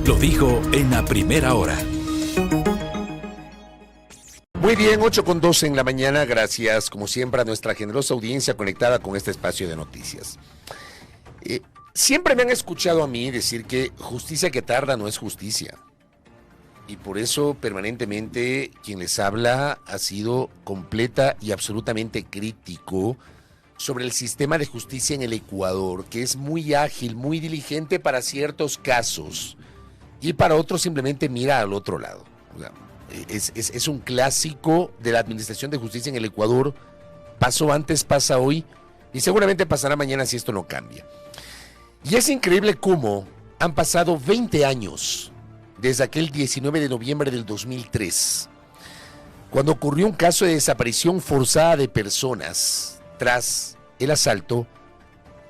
Lo dijo en la primera hora. Muy bien, 8:12 en la mañana. Gracias, como siempre, a nuestra generosa audiencia conectada con este espacio de noticias. Siempre me han escuchado a mí decir que justicia que tarda no es justicia. Y por eso, permanentemente, quien les habla ha sido completa y absolutamente crítico sobre el sistema de justicia en el Ecuador, que es muy ágil, muy diligente para ciertos casos y para otros simplemente mira al otro lado. O sea, es un clásico de la administración de justicia en el Ecuador. Pasó antes, pasa hoy y seguramente pasará mañana si esto no cambia. Y es increíble cómo han pasado 20 años desde aquel 19 de noviembre del 2003, cuando ocurrió un caso de desaparición forzada de personas tras el asalto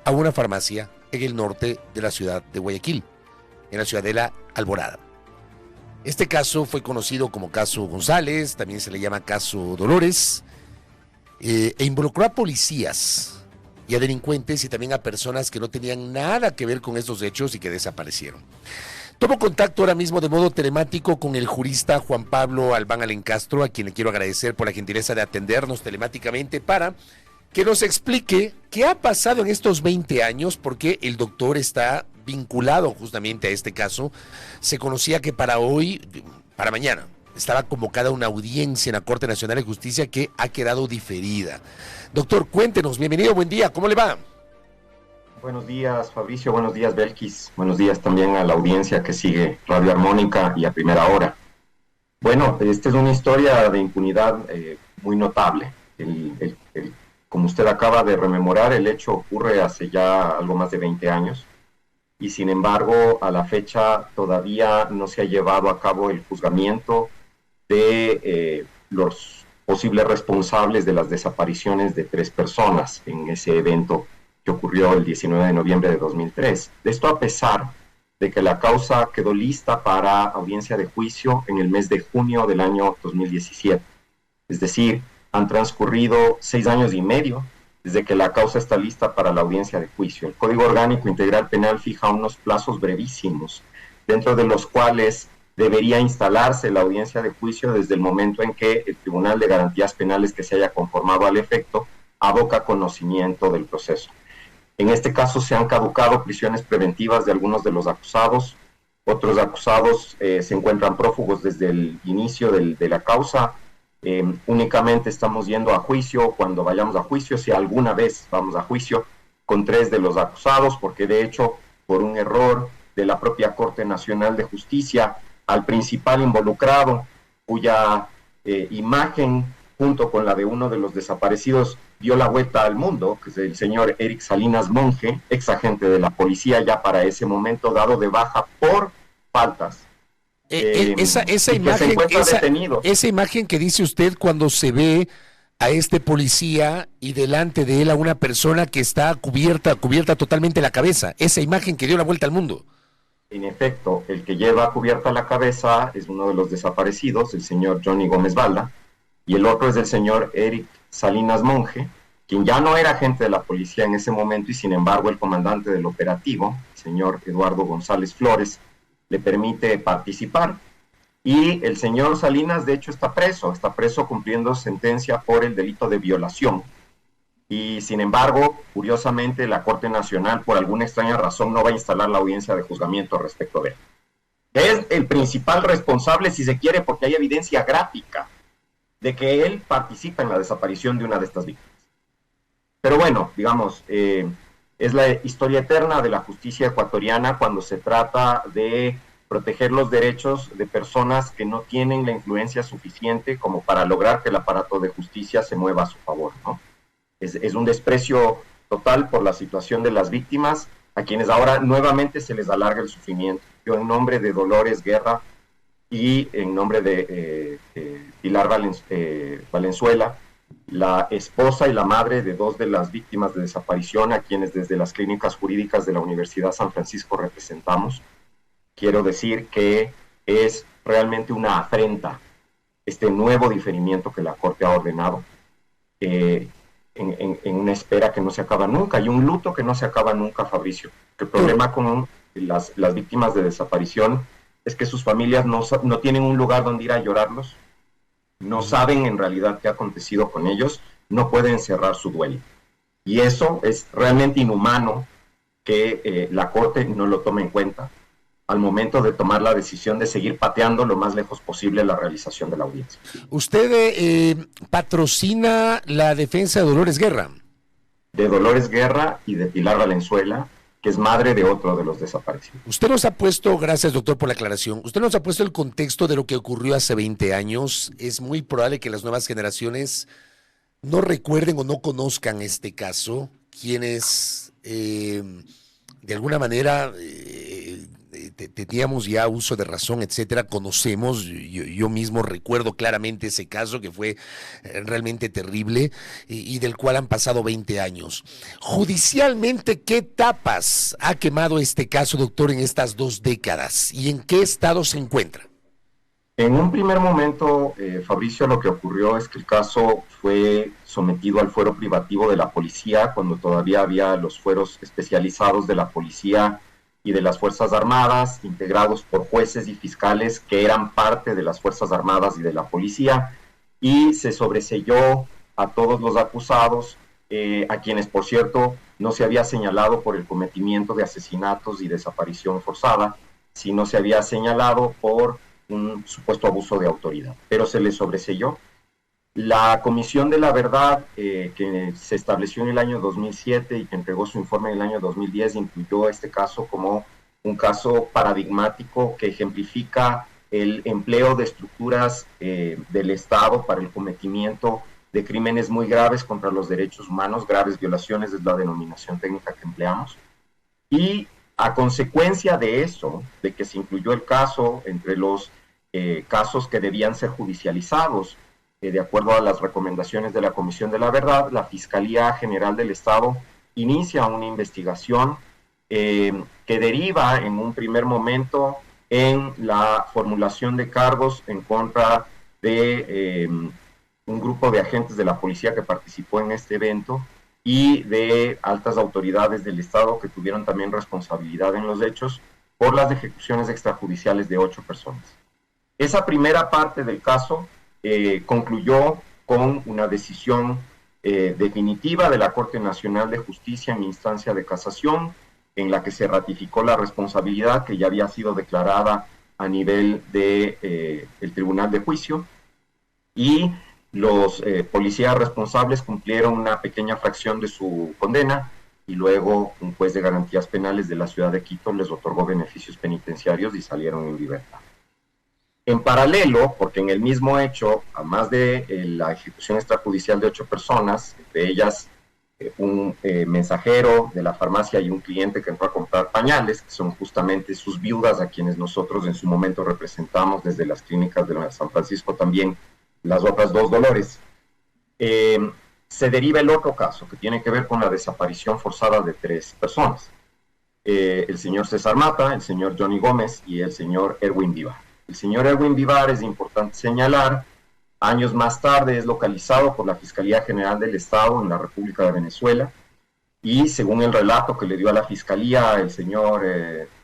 a una farmacia en el norte de la ciudad de Guayaquil, en la ciudadela Alborada. Este caso fue conocido como caso González, también se le llama caso Dolores, e involucró a policías y a delincuentes y también a personas que no tenían nada que ver con estos hechos y que desaparecieron. Tomo contacto ahora mismo de modo telemático con el jurista Juan Pablo Albán Alencastro, a quien le quiero agradecer por la gentileza de atendernos telemáticamente para que nos explique qué ha pasado en estos 20 años, porque el doctor está vinculado justamente a este caso. Se conocía que para hoy, para mañana, estaba convocada una audiencia en la Corte Nacional de Justicia que ha quedado diferida. Doctor, cuéntenos, bienvenido, buen día, ¿cómo le va? Buenos días, Fabricio, buenos días, Belkis, buenos días también a la audiencia que sigue Radio Armónica y a Primera Hora. Bueno, esta es una historia de impunidad muy notable. Como usted acaba de rememorar, el hecho ocurre hace ya algo más de 20 años y sin embargo a la fecha todavía no se ha llevado a cabo el juzgamiento de los posibles responsables de las desapariciones de 3 personas en ese evento que ocurrió el 19 de noviembre de 2003. Esto a pesar de que la causa quedó lista para audiencia de juicio en el mes de junio del año 2017. Es decir, han transcurrido 6 años y medio desde que la causa está lista para la audiencia de juicio. El Código Orgánico Integral Penal fija unos plazos brevísimos, dentro de los cuales debería instalarse la audiencia de juicio desde el momento en que el Tribunal de Garantías Penales que se haya conformado al efecto aboca conocimiento del proceso. En este caso se han caducado prisiones preventivas de algunos de los acusados, otros acusados se encuentran prófugos desde el inicio de la causa. Únicamente estamos yendo a juicio cuando vayamos a juicio, si alguna vez vamos a juicio, con 3 de los acusados, porque de hecho, por un error de la propia Corte Nacional de Justicia, al principal involucrado, cuya imagen, junto con la de uno de los desaparecidos, dio la vuelta al mundo, que es el señor Eric Salinas Monge, ex agente de la policía ya para ese momento, dado de baja por faltas. Esa imagen que dice usted cuando se ve a este policía y delante de él a una persona que está cubierta totalmente la cabeza, esa imagen que dio la vuelta al mundo. En efecto, el que lleva cubierta la cabeza es uno de los desaparecidos, el señor Johnny Gómez Balda, y el otro es el señor Eric Salinas Monge, quien ya no era agente de la policía en ese momento y sin embargo el comandante del operativo, el señor Eduardo González Flores, le permite participar. Y el señor Salinas de hecho está preso cumpliendo sentencia por el delito de violación. Y sin embargo, curiosamente, la Corte Nacional, por alguna extraña razón, no va a instalar la audiencia de juzgamiento respecto de él. Es el principal responsable, si se quiere, porque hay evidencia gráfica de que él participa en la desaparición de una de estas víctimas. Pero bueno, digamos, es la historia eterna de la justicia ecuatoriana cuando se trata de proteger los derechos de personas que no tienen la influencia suficiente como para lograr que el aparato de justicia se mueva a su favor, ¿no? Es un desprecio total por la situación de las víctimas, a quienes ahora nuevamente se les alarga el sufrimiento. Yo, en nombre de Dolores Guerra y en nombre de Pilar Valenzuela, la esposa y la madre de 2 de las víctimas de desaparición, a quienes desde las clínicas jurídicas de la Universidad San Francisco representamos, quiero decir que es realmente una afrenta este nuevo diferimiento que la Corte ha ordenado, en una espera que no se acaba nunca, y un luto que no se acaba nunca, Fabricio. El problema con las víctimas de desaparición es que sus familias no tienen un lugar donde ir a llorarlos, no saben en realidad qué ha acontecido con ellos, no pueden cerrar su duelo. Y eso es realmente inhumano que la Corte no lo tome en cuenta al momento de tomar la decisión de seguir pateando lo más lejos posible la realización de la audiencia. Usted patrocina la defensa de Dolores Guerra. De Dolores Guerra y de Pilar Valenzuela, que es madre de otro de los desaparecidos. Usted nos ha puesto, gracias doctor por la aclaración, usted nos ha puesto el contexto de lo que ocurrió hace 20 años. Es muy probable que las nuevas generaciones no recuerden o no conozcan este caso. Quienes de alguna manera teníamos ya uso de razón, etcétera, conocemos, yo mismo recuerdo claramente ese caso que fue realmente terrible y del cual han pasado 20 años. Judicialmente, ¿qué etapas ha quemado este caso, doctor, en estas 2 décadas y en qué estado se encuentra? En un primer momento, Fabricio, lo que ocurrió es que el caso fue sometido al fuero privativo de la policía cuando todavía había los fueros especializados de la policía y de las Fuerzas Armadas, integrados por jueces y fiscales que eran parte de las Fuerzas Armadas y de la policía, y se sobreseyó a todos los acusados, a quienes, por cierto, no se había señalado por el cometimiento de asesinatos y desaparición forzada, sino se había señalado por un supuesto abuso de autoridad, pero se les sobreseyó. La Comisión de la Verdad, que se estableció en el año 2007 y que entregó su informe en el año 2010, incluyó este caso como un caso paradigmático que ejemplifica el empleo de estructuras del Estado para el cometimiento de crímenes muy graves contra los derechos humanos. Graves violaciones es la denominación técnica que empleamos. Y a consecuencia de eso, de que se incluyó el caso entre los casos que debían ser judicializados, de acuerdo a las recomendaciones de la Comisión de la Verdad, la Fiscalía General del Estado inicia una investigación que deriva en un primer momento en la formulación de cargos en contra de un grupo de agentes de la policía que participó en este evento y de altas autoridades del Estado que tuvieron también responsabilidad en los hechos por las ejecuciones extrajudiciales de 8 personas. Esa primera parte del caso concluyó con una decisión definitiva de la Corte Nacional de Justicia en instancia de casación, en la que se ratificó la responsabilidad que ya había sido declarada a nivel de el Tribunal de Juicio, y los policías responsables cumplieron una pequeña fracción de su condena, y luego un juez de garantías penales de la ciudad de Quito les otorgó beneficios penitenciarios y salieron en libertad. En paralelo, porque en el mismo hecho, además de la ejecución extrajudicial de 8 personas, de ellas un mensajero de la farmacia y un cliente que entró a comprar pañales, que son justamente sus viudas a quienes nosotros en su momento representamos desde las clínicas de San Francisco, también las otras 2 Dolores, se deriva el otro caso que tiene que ver con la desaparición forzada de 3 personas. El señor César Mata, el señor Johnny Gómez y el señor Erwin Vivar. El señor Erwin Vivar, es importante señalar, años más tarde es localizado por la Fiscalía General del Estado en la República de Venezuela, y según el relato que le dio a la Fiscalía el señor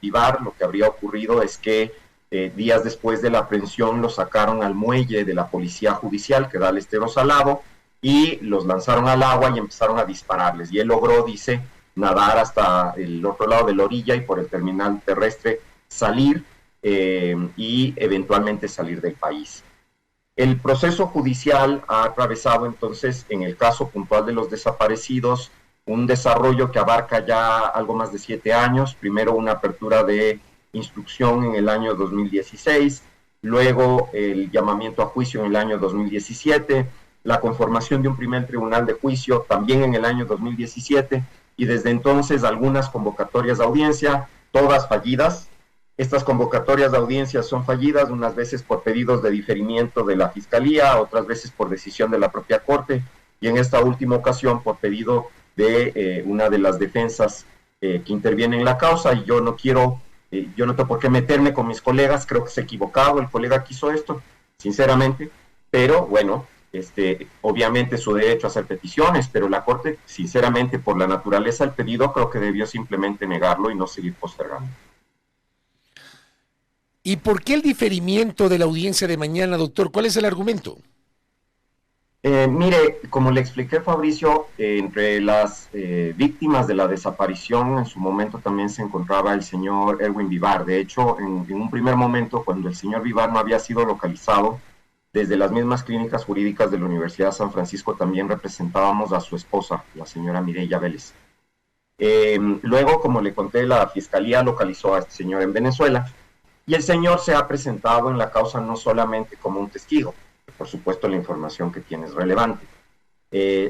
Vivar, lo que habría ocurrido es que días después de la aprehensión lo sacaron al muelle de la Policía Judicial que da al Estero Salado y los lanzaron al agua y empezaron a dispararles, y él logró, dice, nadar hasta el otro lado de la orilla y por el terminal terrestre salir y eventualmente salir del país. El proceso judicial ha atravesado entonces, en el caso puntual de los desaparecidos, un desarrollo que abarca ya algo más de 7 años. Primero una apertura de instrucción en el año 2016, luego el llamamiento a juicio en el año 2017, la conformación de un primer tribunal de juicio también en el año 2017, y desde entonces algunas convocatorias de audiencia, todas fallidas. Estas convocatorias de audiencia son fallidas, unas veces por pedidos de diferimiento de la Fiscalía, otras veces por decisión de la propia Corte, y en esta última ocasión por pedido de una de las defensas que interviene en la causa. Y yo no tengo por qué meterme con mis colegas, creo que se ha equivocado el colega que hizo esto, sinceramente, pero bueno, obviamente su derecho a hacer peticiones, pero la Corte, sinceramente, por la naturaleza del pedido, creo que debió simplemente negarlo y no seguir postergando. ¿Y por qué el diferimiento de la audiencia de mañana, doctor? ¿Cuál es el argumento? Mire, como le expliqué, Fabricio, entre las víctimas de la desaparición en su momento también se encontraba el señor Erwin Vivar. De hecho, en un primer momento, cuando el señor Vivar no había sido localizado, desde las mismas clínicas jurídicas de la Universidad de San Francisco también representábamos a su esposa, la señora Mireya Vélez. Luego, como le conté, la fiscalía localizó a este señor en Venezuela y el señor se ha presentado en la causa no solamente como un testigo, por supuesto la información que tiene es relevante,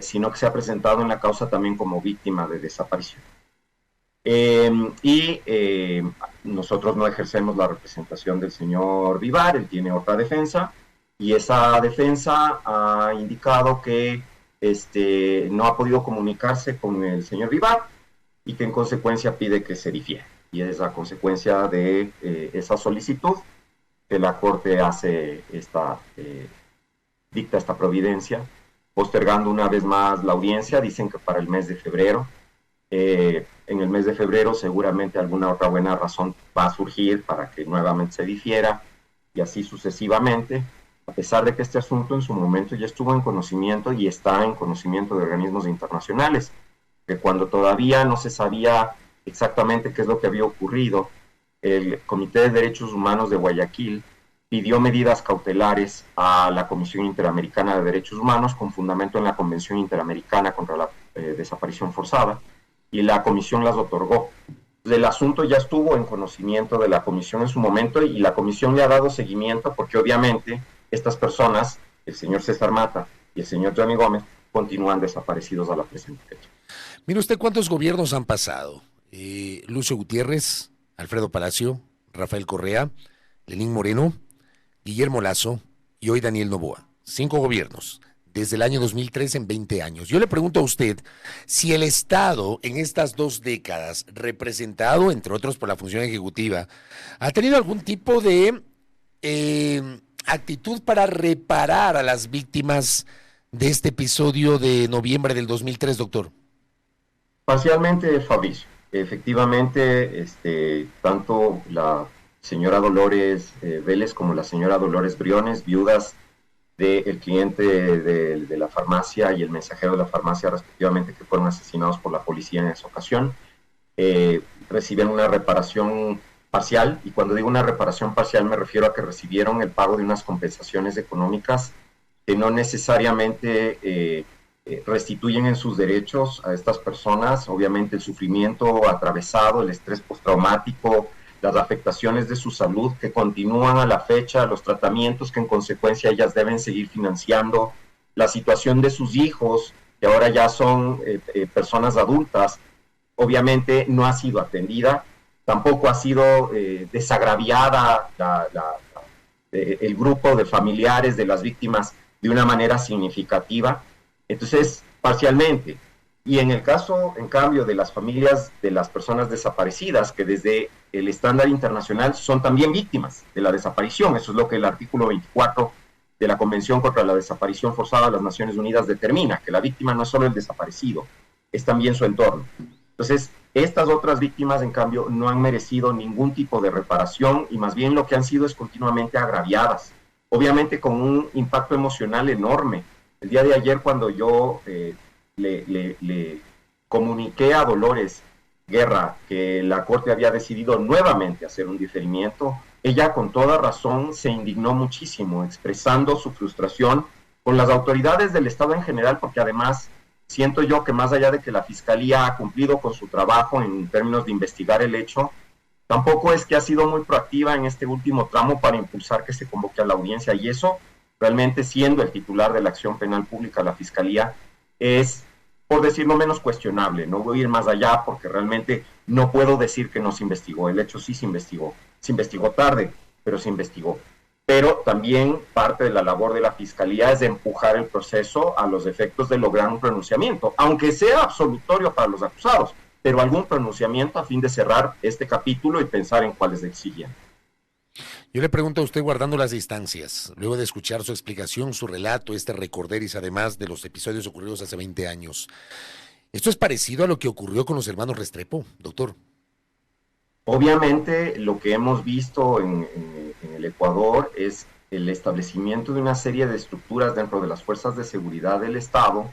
sino que se ha presentado en la causa también como víctima de desaparición. Nosotros no ejercemos la representación del señor Vivar, él tiene otra defensa, y esa defensa ha indicado que no ha podido comunicarse con el señor Vivar y que en consecuencia pide que se difiera. Y es a consecuencia de esa solicitud que la Corte hace dicta esta providencia, postergando una vez más la audiencia. Dicen que para el mes de febrero. En el mes de febrero seguramente alguna otra buena razón va a surgir para que nuevamente se difiera y así sucesivamente, a pesar de que este asunto en su momento ya estuvo en conocimiento y está en conocimiento de organismos internacionales, que cuando todavía no se sabía exactamente qué es lo que había ocurrido, el Comité de Derechos Humanos de Guayaquil pidió medidas cautelares a la Comisión Interamericana de Derechos Humanos con fundamento en la Convención Interamericana contra la Desaparición Forzada, y la comisión las otorgó. El asunto ya estuvo en conocimiento de la comisión en su momento y la comisión le ha dado seguimiento porque obviamente estas personas, el señor César Mata y el señor Johnny Gómez, continúan desaparecidos a la presente fecha. Mire usted cuántos gobiernos han pasado. Lucio Gutiérrez, Alfredo Palacio, Rafael Correa, Lenín Moreno, Guillermo Lazo y hoy Daniel Noboa. 5 gobiernos desde el año 2003 en 20 años. Yo le pregunto a usted si el Estado en estas 2 décadas, representado entre otros por la función ejecutiva, ha tenido algún tipo de actitud para reparar a las víctimas de este episodio de noviembre del 2003, doctor. Parcialmente, Fabricio. Efectivamente, tanto la señora Dolores Vélez como la señora Dolores Briones, viudas del cliente de la farmacia y el mensajero de la farmacia, respectivamente, que fueron asesinados por la policía en esa ocasión, reciben una reparación parcial, y cuando digo una reparación parcial me refiero a que recibieron el pago de unas compensaciones económicas que no necesariamente restituyen en sus derechos a estas personas. Obviamente el sufrimiento atravesado, el estrés postraumático, las afectaciones de su salud que continúan a la fecha, los tratamientos que en consecuencia ellas deben seguir financiando, la situación de sus hijos, que ahora ya son personas adultas, obviamente no ha sido atendida, tampoco ha sido desagraviada el grupo de familiares de las víctimas de una manera significativa. Entonces, parcialmente. Y en el caso, en cambio, de las familias de las personas desaparecidas, que desde el estándar internacional son también víctimas de la desaparición, eso es lo que el artículo 24 de la Convención contra la Desaparición Forzada de las Naciones Unidas determina, que la víctima no es solo el desaparecido, es también su entorno. Entonces, estas otras víctimas, en cambio, no han merecido ningún tipo de reparación y más bien lo que han sido es continuamente agraviadas, obviamente con un impacto emocional enorme. El día de ayer, cuando yo le comuniqué a Dolores Guerra que la Corte había decidido nuevamente hacer un diferimiento, ella con toda razón se indignó muchísimo, expresando su frustración con las autoridades del Estado en general, porque además siento yo que más allá de que la Fiscalía ha cumplido con su trabajo en términos de investigar el hecho, tampoco es que ha sido muy proactiva en este último tramo para impulsar que se convoque a la audiencia, y eso realmente, siendo el titular de la acción penal pública, la Fiscalía, es, por decirlo menos, cuestionable. No voy a ir más allá porque realmente no puedo decir que no se investigó. El hecho sí se investigó. Se investigó tarde, pero se investigó. Pero también parte de la labor de la Fiscalía es de empujar el proceso a los efectos de lograr un pronunciamiento, aunque sea absolutorio para los acusados, pero algún pronunciamiento a fin de cerrar este capítulo y pensar en cuáles exigían. Yo le pregunto a usted, guardando las distancias, luego de escuchar su explicación, su relato, este recorderis además de los episodios ocurridos hace 20 años, ¿esto es parecido a lo que ocurrió con los hermanos Restrepo, doctor? Obviamente, lo que hemos visto en el Ecuador es el establecimiento de una serie de estructuras dentro de las fuerzas de seguridad del Estado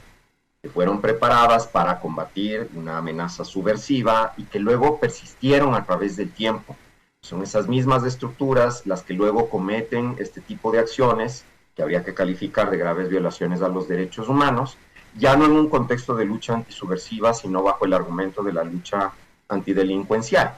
que fueron preparadas para combatir una amenaza subversiva y que luego persistieron a través del tiempo. Son esas mismas estructuras las que luego cometen este tipo de acciones que habría que calificar de graves violaciones a los derechos humanos, ya no en un contexto de lucha antisubversiva, sino bajo el argumento de la lucha antidelincuencial.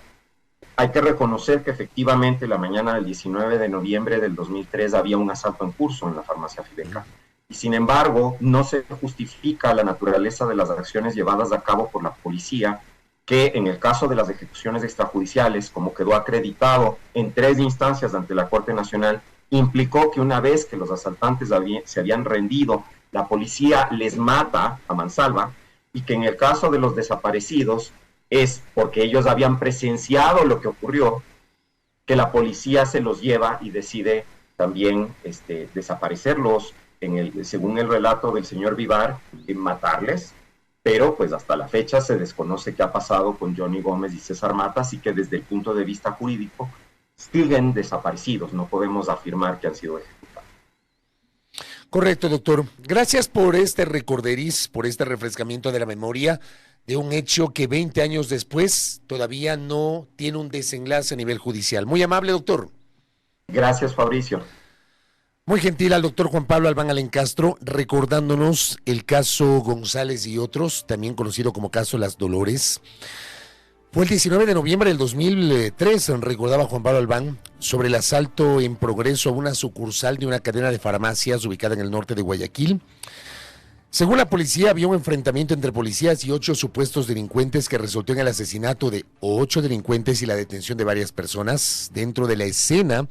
Hay que reconocer que efectivamente la mañana del 19 de noviembre del 2003 había un asalto en curso en la farmacia Fideca. Y sin embargo, no se justifica la naturaleza de las acciones llevadas a cabo por la policía, que en el caso de las ejecuciones extrajudiciales, como quedó acreditado en 3 instancias ante la Corte Nacional, implicó que una vez que los asaltantes se habían rendido, la policía les mata a mansalva, y que en el caso de los desaparecidos es porque ellos habían presenciado lo que ocurrió, que la policía se los lleva y decide también desaparecerlos, según el relato del señor Vivar, matarles, pero pues hasta la fecha se desconoce qué ha pasado con Johnny Gómez y César Mata, así que desde el punto de vista jurídico siguen desaparecidos, no podemos afirmar que han sido ejecutados. Correcto, doctor. Gracias por este recorderiz, por este refrescamiento de la memoria de un hecho que 20 años después todavía no tiene un desenlace a nivel judicial. Muy amable, doctor. Gracias, Fabricio. Muy gentil al doctor Juan Pablo Albán Alencastro, recordándonos el caso González y otros, también conocido como caso Las Dolores. Fue el 19 de noviembre del 2003, recordaba Juan Pablo Albán, sobre el asalto en progreso a una sucursal de una cadena de farmacias ubicada en el norte de Guayaquil. Según la policía, había un enfrentamiento entre policías y 8 supuestos delincuentes que resultó en el asesinato de 8 delincuentes y la detención de varias personas. Dentro de la escena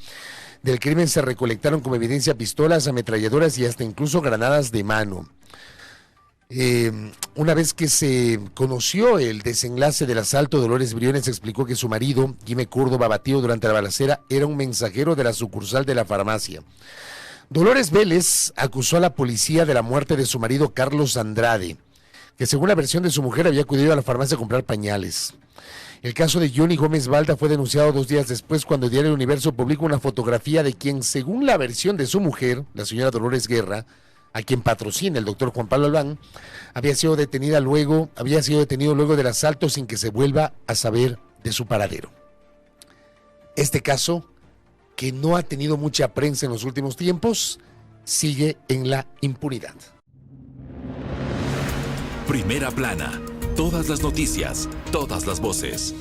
del crimen se recolectaron como evidencia pistolas, ametralladoras y hasta incluso granadas de mano. Una vez que se conoció el desenlace del asalto, Dolores Briones explicó que su marido, Jimé Córdoba, abatido durante la balacera, era un mensajero de la sucursal de la farmacia. Dolores Vélez acusó a la policía de la muerte de su marido Carlos Andrade, que según la versión de su mujer había acudido a la farmacia a comprar pañales. El caso de Johnny Gómez Balda fue denunciado 2 días después cuando el diario Universo publicó una fotografía de quien, según la versión de su mujer, la señora Dolores Guerra, a quien patrocina el doctor Juan Pablo Albán, había sido detenido luego del asalto sin que se vuelva a saber de su paradero. Este caso, que no ha tenido mucha prensa en los últimos tiempos, sigue en la impunidad. Primera plana. Todas las noticias, todas las voces.